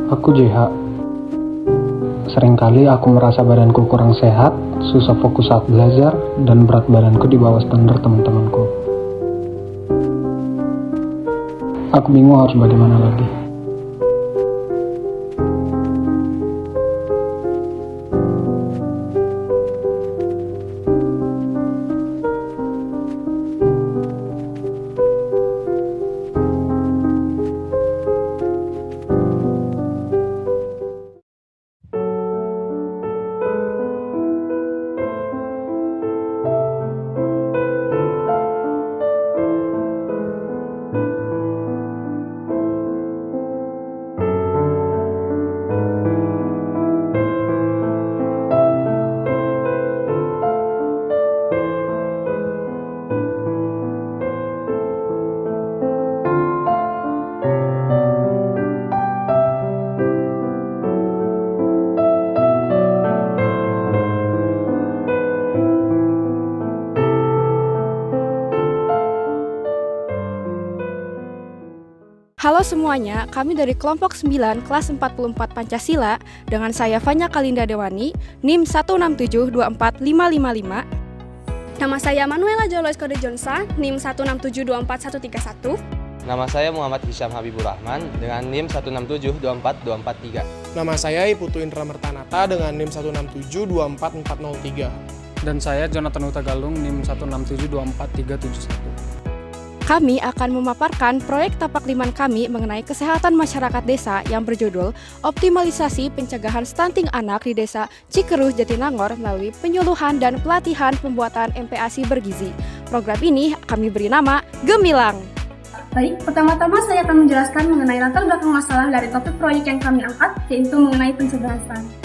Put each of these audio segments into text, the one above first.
Aku JH. Seringkali aku merasa badanku kurang sehat, susah fokus saat belajar, dan berat badanku di bawah standar teman-temanku. Aku bingung harus bagaimana lagi. Halo semuanya, kami dari kelompok 9 kelas 44 Pancasila dengan saya Fanya Kalinda Dewani, NIM 167245555. Nama saya Manuela Jolois Kode Jonsa, NIM 167241131. Nama saya Muhammad Hisyam Habibur Rahman dengan NIM 167242243. Nama saya Iputu Indra Mertanata dengan NIM 167244403. Dan saya Jonathan Utagalung NIM 167243371. Kami akan memaparkan proyek tapak liman kami mengenai kesehatan masyarakat desa yang berjudul Optimalisasi Pencegahan Stunting Anak di Desa Cikeruh, Jatinangor melalui penyuluhan dan pelatihan pembuatan MPASI bergizi. Program ini kami beri nama Gemilang. Baik, pertama-tama saya akan menjelaskan mengenai latar belakang masalah dari topik proyek yang kami angkat, yaitu mengenai pencegahan stunting.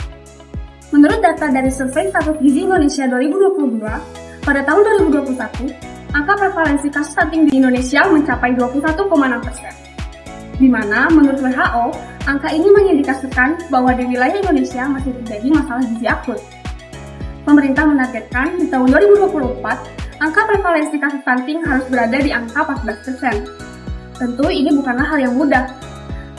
Menurut data dari Survei Status Gizi Indonesia 2022, pada tahun 2021, angka prevalensi kasus stunting di Indonesia mencapai 21,6%. Di mana, menurut WHO, angka ini mengindikasikan bahwa di wilayah Indonesia masih terjadi masalah gizi akut. Pemerintah menargetkan di tahun 2024, angka prevalensi kasus stunting harus berada di angka 14%. Tentu ini bukanlah hal yang mudah.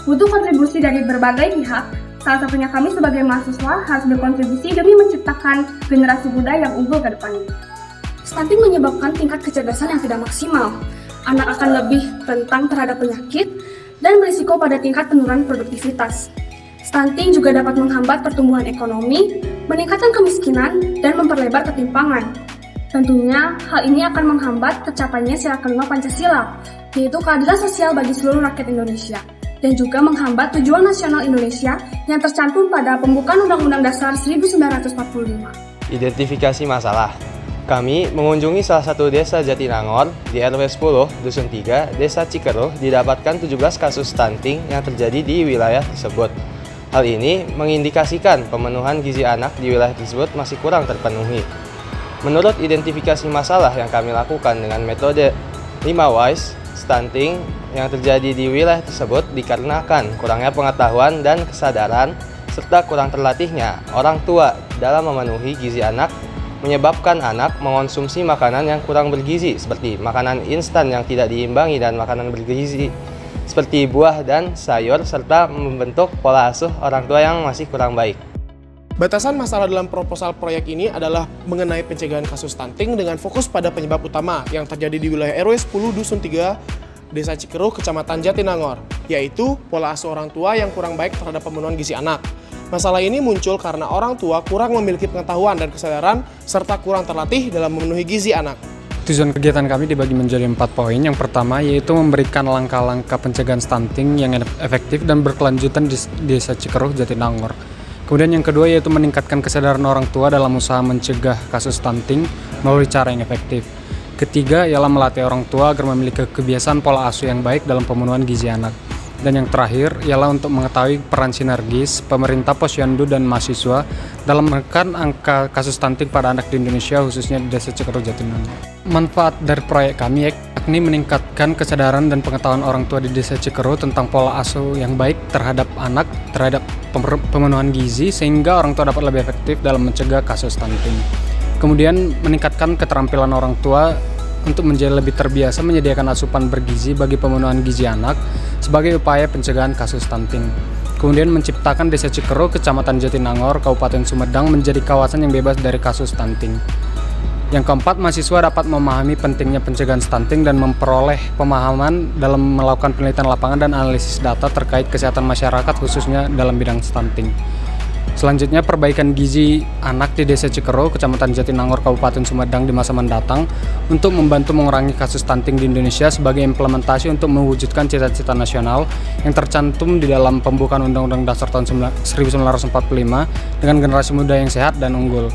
Butuh kontribusi dari berbagai pihak, salah satunya kami sebagai mahasiswa harus berkontribusi demi menciptakan generasi muda yang unggul ke depannya. Stunting menyebabkan tingkat kecerdasan yang tidak maksimal. Anak akan lebih rentan terhadap penyakit dan berisiko pada tingkat penurunan produktivitas. Stunting juga dapat menghambat pertumbuhan ekonomi, meningkatkan kemiskinan, dan memperlebar ketimpangan. Tentunya, hal ini akan menghambat tercapainya sila kelima Pancasila, yaitu keadilan sosial bagi seluruh rakyat Indonesia, dan juga menghambat tujuan nasional Indonesia yang tercantum pada pembukaan Undang-Undang Dasar 1945. Identifikasi masalah. Kami mengunjungi salah satu desa Jatinangor di RW 10, Dusun 3, Desa Cikeruh, didapatkan 17 kasus stunting yang terjadi di wilayah tersebut. Hal ini mengindikasikan pemenuhan gizi anak di wilayah tersebut masih kurang terpenuhi. Menurut identifikasi masalah yang kami lakukan dengan metode 5 whys, stunting yang terjadi di wilayah tersebut dikarenakan kurangnya pengetahuan dan kesadaran serta kurang terlatihnya orang tua dalam memenuhi gizi anak, menyebabkan anak mengonsumsi makanan yang kurang bergizi seperti makanan instan yang tidak diimbangi dan makanan bergizi seperti buah dan sayur serta membentuk pola asuh orang tua yang masih kurang baik. Batasan masalah dalam proposal proyek ini adalah mengenai pencegahan kasus stunting dengan fokus pada penyebab utama yang terjadi di wilayah RW 10 Dusun 3 Desa Cikeruh, Kecamatan Jatinangor, yaitu pola asuh orang tua yang kurang baik terhadap pemenuhan gizi anak. Masalah ini muncul karena orang tua kurang memiliki pengetahuan dan kesadaran serta kurang terlatih dalam memenuhi gizi anak. Tujuan kegiatan kami dibagi menjadi 4 poin. Yang pertama yaitu memberikan langkah-langkah pencegahan stunting yang efektif dan berkelanjutan di Desa Cikeruh, Jatinangor. Kemudian yang kedua yaitu meningkatkan kesadaran orang tua dalam usaha mencegah kasus stunting melalui cara yang efektif. Ketiga ialah melatih orang tua agar memiliki kebiasaan pola asuh yang baik dalam pemenuhan gizi anak. Dan yang terakhir ialah untuk mengetahui peran sinergis pemerintah, posyandu, dan mahasiswa dalam menekan angka kasus stunting pada anak di Indonesia, khususnya di Desa Cikeruh, Jatinangor. Manfaat dari proyek kami yakni meningkatkan kesadaran dan pengetahuan orang tua di Desa Cikeruh tentang pola asuh yang baik terhadap anak, terhadap pemenuhan gizi, sehingga orang tua dapat lebih efektif dalam mencegah kasus stunting. Kemudian meningkatkan keterampilan orang tua untuk menjadi lebih terbiasa menyediakan asupan bergizi bagi pemenuhan gizi anak sebagai upaya pencegahan kasus stunting. kemudian menciptakan Desa Cikeruh, Kecamatan Jatinangor, Kabupaten Sumedang menjadi kawasan yang bebas dari kasus stunting. Yang keempat, mahasiswa dapat memahami pentingnya pencegahan stunting dan memperoleh pemahaman dalam melakukan penelitian lapangan dan analisis data terkait kesehatan masyarakat khususnya dalam bidang stunting. Selanjutnya, perbaikan gizi anak di Desa Cikeruh, Kecamatan Jatinangor, Kabupaten Sumedang di masa mendatang untuk membantu mengurangi kasus stunting di Indonesia sebagai implementasi untuk mewujudkan cita-cita nasional yang tercantum di dalam pembukaan Undang-Undang Dasar tahun 1945 dengan generasi muda yang sehat dan unggul.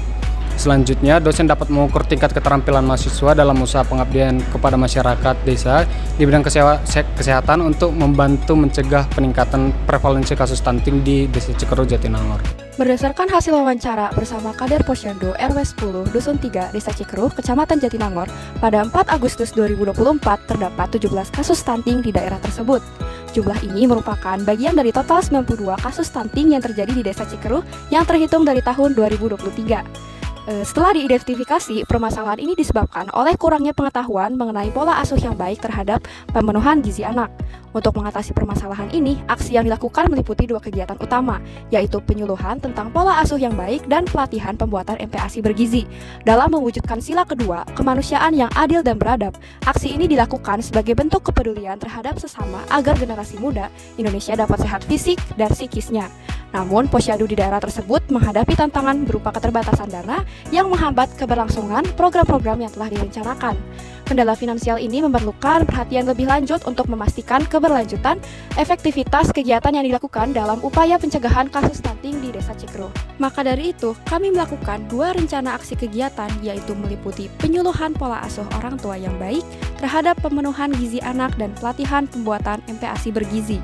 Selanjutnya, dosen dapat mengukur tingkat keterampilan mahasiswa dalam usaha pengabdian kepada masyarakat desa di bidang kesehatan untuk membantu mencegah peningkatan prevalensi kasus stunting di Desa Cikeruh, Jatinangor. Berdasarkan hasil wawancara bersama Kader Posyandu RW 10 Dusun 3 Desa Cikeruh, Kecamatan Jatinangor, pada 4 Agustus 2024 terdapat 17 kasus stunting di daerah tersebut. Jumlah ini merupakan bagian dari total 92 kasus stunting yang terjadi di Desa Cikeruh yang terhitung dari tahun 2023. Setelah diidentifikasi, permasalahan ini disebabkan oleh kurangnya pengetahuan mengenai pola asuh yang baik terhadap pemenuhan gizi anak. Untuk mengatasi permasalahan ini, aksi yang dilakukan meliputi 2 kegiatan utama, yaitu penyuluhan tentang pola asuh yang baik dan pelatihan pembuatan MPASI bergizi. Dalam mewujudkan sila kedua, kemanusiaan yang adil dan beradab, aksi ini dilakukan sebagai bentuk kepedulian terhadap sesama agar generasi muda Indonesia dapat sehat fisik dan psikisnya. Namun, posyandu di daerah tersebut menghadapi tantangan berupa keterbatasan dana yang menghambat keberlangsungan program-program yang telah direncanakan. Kendala finansial ini memerlukan perhatian lebih lanjut untuk memastikan keberlanjutan efektivitas kegiatan yang dilakukan dalam upaya pencegahan kasus stunting di Desa Cikeruh. Maka dari itu, kami melakukan 2 rencana aksi kegiatan, yaitu meliputi penyuluhan pola asuh orang tua yang baik terhadap pemenuhan gizi anak dan pelatihan pembuatan MPASI bergizi.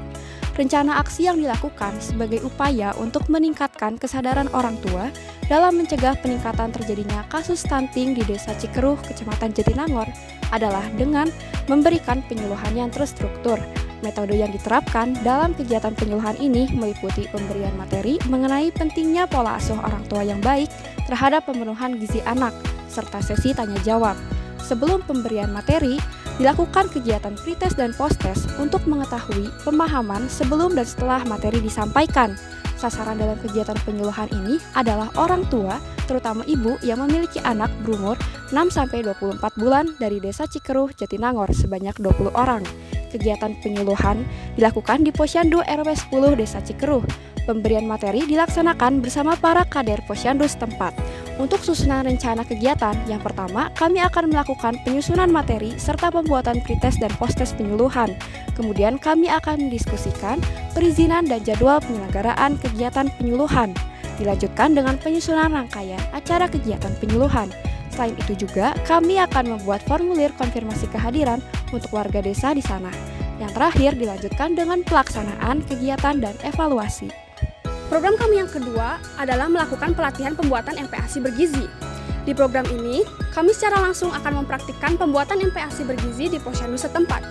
Rencana aksi yang dilakukan sebagai upaya untuk meningkatkan kesadaran orang tua dalam mencegah peningkatan terjadinya kasus stunting di Desa Cikeruh, Kecamatan Jatinangor adalah dengan memberikan penyuluhan yang terstruktur. Metode yang diterapkan dalam kegiatan penyuluhan ini meliputi pemberian materi mengenai pentingnya pola asuh orang tua yang baik terhadap pemenuhan gizi anak, serta sesi tanya jawab. Sebelum pemberian materi, dilakukan kegiatan pretest dan posttest untuk mengetahui pemahaman sebelum dan setelah materi disampaikan. Sasaran dalam kegiatan penyuluhan ini adalah orang tua, terutama ibu yang memiliki anak berumur 6-24 bulan dari Desa Cikeruh, Jatinangor sebanyak 20 orang. Kegiatan penyuluhan dilakukan di Posyandu RW 10 Desa Cikeruh. Pemberian materi dilaksanakan bersama para kader posyandu setempat. Untuk susunan rencana kegiatan, yang pertama, kami akan melakukan penyusunan materi serta pembuatan pretest dan posttest penyuluhan. Kemudian kami akan mendiskusikan perizinan dan jadwal penyelenggaraan kegiatan penyuluhan. Dilanjutkan dengan penyusunan rangkaian acara kegiatan penyuluhan. Selain itu juga, kami akan membuat formulir konfirmasi kehadiran untuk warga desa di sana. Yang terakhir dilanjutkan dengan pelaksanaan kegiatan dan evaluasi. Program kami yang kedua adalah melakukan pelatihan pembuatan MPASI bergizi. Di program ini, kami secara langsung akan mempraktikkan pembuatan MPASI bergizi di posyandu setempat.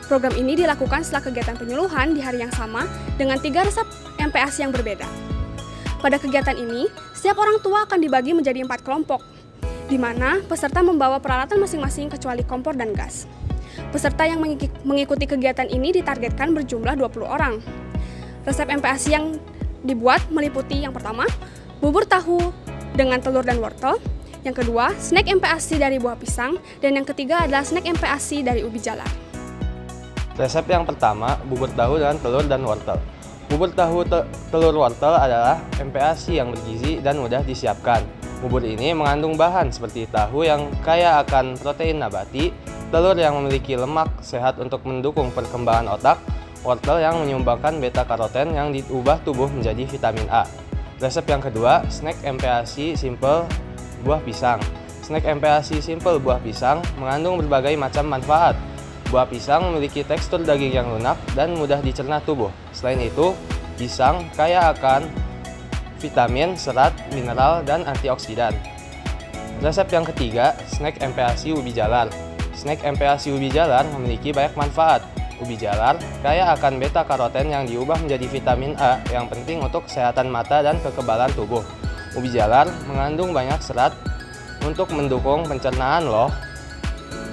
Program ini dilakukan setelah kegiatan penyuluhan di hari yang sama dengan 3 resep MPASI yang berbeda. Pada kegiatan ini, setiap orang tua akan dibagi menjadi 4 kelompok, di mana peserta membawa peralatan masing-masing kecuali kompor dan gas. Peserta yang mengikuti kegiatan ini ditargetkan berjumlah 20 orang. Resep MPASI yang dibuat meliputi yang pertama, bubur tahu dengan telur dan wortel. Yang kedua, snack MPASI dari buah pisang. Dan yang ketiga adalah snack MPASI dari ubi jalar. Resep yang pertama, bubur tahu dengan telur dan wortel. Bubur tahu telur wortel adalah MPASI yang bergizi dan mudah disiapkan. Bubur ini mengandung bahan seperti tahu yang kaya akan protein nabati, telur yang memiliki lemak sehat untuk mendukung perkembangan otak, wortel yang menyumbangkan beta-karoten yang diubah tubuh menjadi vitamin A. Resep yang kedua, snack MPASI simple buah pisang. Snack MPASI simple buah pisang mengandung berbagai macam manfaat. Buah pisang memiliki tekstur daging yang lunak dan mudah dicerna tubuh. Selain itu, pisang kaya akan vitamin, serat, mineral, dan antioksidan. Resep yang ketiga, snack MPASI ubi jalar. Snack MPASI ubi jalar memiliki banyak manfaat. Ubi jalar kaya akan beta-karoten yang diubah menjadi vitamin A yang penting untuk kesehatan mata dan kekebalan tubuh. Ubi jalar mengandung banyak serat untuk mendukung pencernaan loh.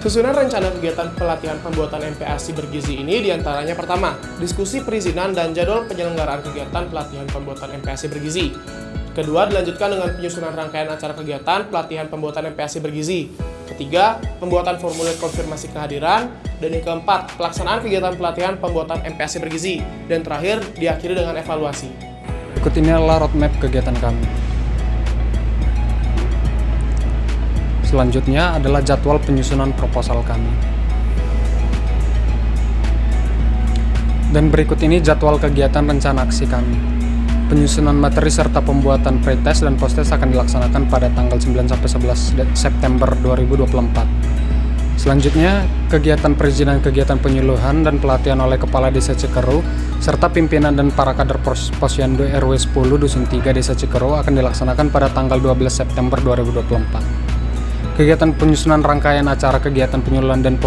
Susunan rencana kegiatan pelatihan pembuatan MPASI bergizi ini diantaranya pertama, diskusi perizinan dan jadwal penyelenggaraan kegiatan pelatihan pembuatan MPASI bergizi. Kedua, dilanjutkan dengan penyusunan rangkaian acara kegiatan pelatihan pembuatan MPASI bergizi. Ketiga, pembuatan formulir konfirmasi kehadiran. Dan yang keempat, pelaksanaan kegiatan pelatihan pembuatan MPASI bergizi. Dan terakhir, diakhiri dengan evaluasi. Berikut ini adalah roadmap kegiatan kami. Selanjutnya adalah jadwal penyusunan proposal kami. Dan berikut ini jadwal kegiatan rencana aksi kami. Penyusunan materi serta pembuatan pretest dan posttest akan dilaksanakan pada tanggal 9-11 September 2024. Selanjutnya, kegiatan perizinan kegiatan penyuluhan dan pelatihan oleh Kepala Desa Cikeruh serta pimpinan dan para kader Posyandu RW 10 Dusun 3 Desa Cikeruh akan dilaksanakan pada tanggal 12 September 2024. Kegiatan penyusunan rangkaian acara kegiatan penyuluhan dan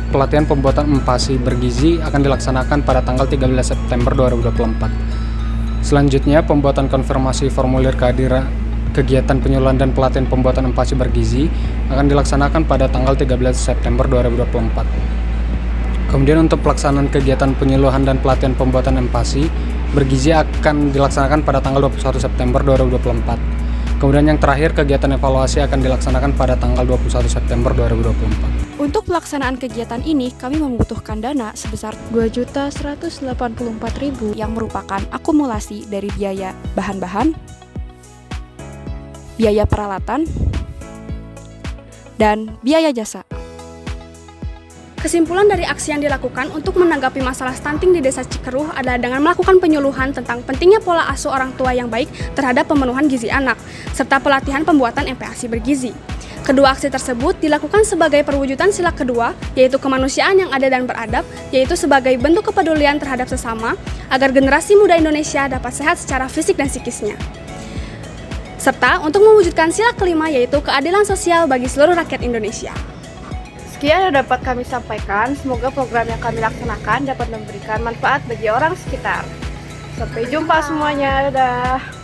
pelatihan pembuatan MPASI bergizi akan dilaksanakan pada tanggal 13 September 2024. Selanjutnya, pembuatan konfirmasi formulir kehadiran kegiatan penyuluhan dan pelatihan pembuatan MPASI bergizi akan dilaksanakan pada tanggal 13 September 2024. Kemudian untuk pelaksanaan kegiatan penyuluhan dan pelatihan pembuatan MPASI bergizi akan dilaksanakan pada tanggal 21 September 2024. Kemudian yang terakhir, kegiatan evaluasi akan dilaksanakan pada tanggal 21 September 2024. Untuk pelaksanaan kegiatan ini, kami membutuhkan dana sebesar Rp2.184.000 yang merupakan akumulasi dari biaya bahan-bahan, biaya peralatan, dan biaya jasa. Kesimpulan dari aksi yang dilakukan untuk menanggapi masalah stunting di Desa Cikeruh adalah dengan melakukan penyuluhan tentang pentingnya pola asuh orang tua yang baik terhadap pemenuhan gizi anak, serta pelatihan pembuatan MPASI bergizi. Kedua aksi tersebut dilakukan sebagai perwujudan sila kedua, yaitu kemanusiaan yang adil dan beradab, yaitu sebagai bentuk kepedulian terhadap sesama, agar generasi muda Indonesia dapat sehat secara fisik dan psikisnya. Serta untuk mewujudkan sila kelima, yaitu keadilan sosial bagi seluruh rakyat Indonesia. Sekian yang dapat kami sampaikan, semoga program yang kami laksanakan dapat memberikan manfaat bagi orang sekitar. Sampai jumpa semuanya, dadah!